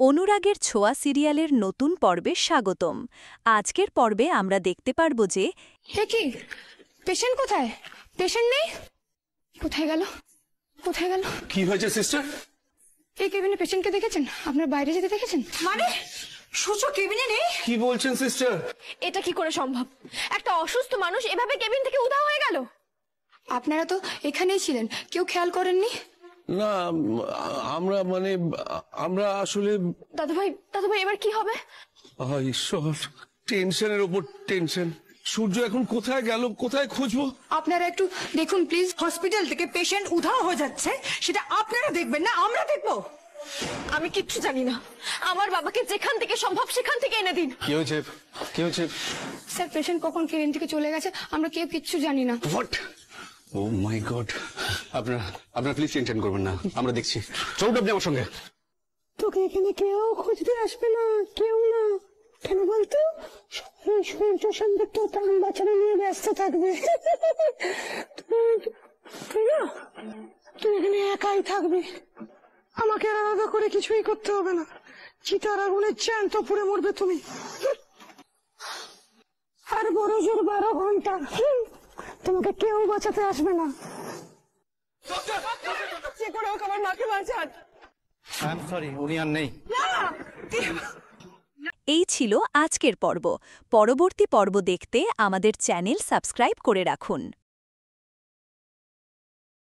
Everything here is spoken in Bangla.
অনুরাগের ছোঁয়া সিরিয়ালের নতুন পর্বে স্বাগতম। আজকের পর্বে আমরা দেখতে পারব যে কি পেশেন্ট কোথায়? পেশেন্ট নেই, কোথায় গেল? কোথায় গেল? কি হয়েছে সিস্টার? এই কেবিনে পেশেন্টকে দেখেছেন? আপনার বাইরে যেতে দেখেছেন? মানে সূর্য কেবিনে নেই? কি বলছেন সিস্টার? এটা কি করে সম্ভব? একটা অসুস্থ মানুষ এভাবে কেবিন থেকে উধাও হয়ে গেল। আপনারা তো এখানেই ছিলেন, কেউ খেয়াল করেননি? না, আমরা আসলে দাদুভাই এবার কি হবে? ঈশ্বর, টেনশনের ওপর টেনশন। সূর্য এখন কোথায় গেল, কোথায় খুঁজবো? আপনারা একটু দেখুন প্লিজ। হসপিটাল থেকে পেশেন্ট উধাও হয়ে যাচ্ছে, সেটা আপনারা দেখবেন না আমরা দেখবো? আমি কিচ্ছু জানি না। আমার বাবাকে যেখান থেকে সম্ভব সেখান থেকে এনে দিন। কি হয়েছে? কি হয়েছে? স্যার, পেশেন্ট কখন কেবিন থেকে চলে গেছে আমরা কেউ কিচ্ছু জানি না। হোয়াট? Oh my God! আপনারা প্লিজ টেনশন করবেন না, আমরা দেখছি। চলুন আপনি আমার সঙ্গে। তোকে এখানে কেউ খুঁজতে আসবে না, কেউ না। কেন বলতো? সূর্য সন্ধ্যে তো তার বাচ্চারা নিয়ে ব্যস্ত থাকবে। তুই না, তুই এখানে একাই থাকবি। আমাকে আর আলাদা করে কিছুই করতে হবে না। চিতার আগুনের জ্যান্ত পুড়ে মরবে তুমি। আর বড় জোর 12 ঘন্টা তোমাকে কেউ বাঁচাতে আসবে না। যে করে হোক আমার মাকে বাঁচান। আই এম সরি, উনি আর নেই। এই ছিল আজকের পর্ব। পরবর্তী পর্ব দেখতে আমাদের চ্যানেল সাবস্ক্রাইব করে রাখুন।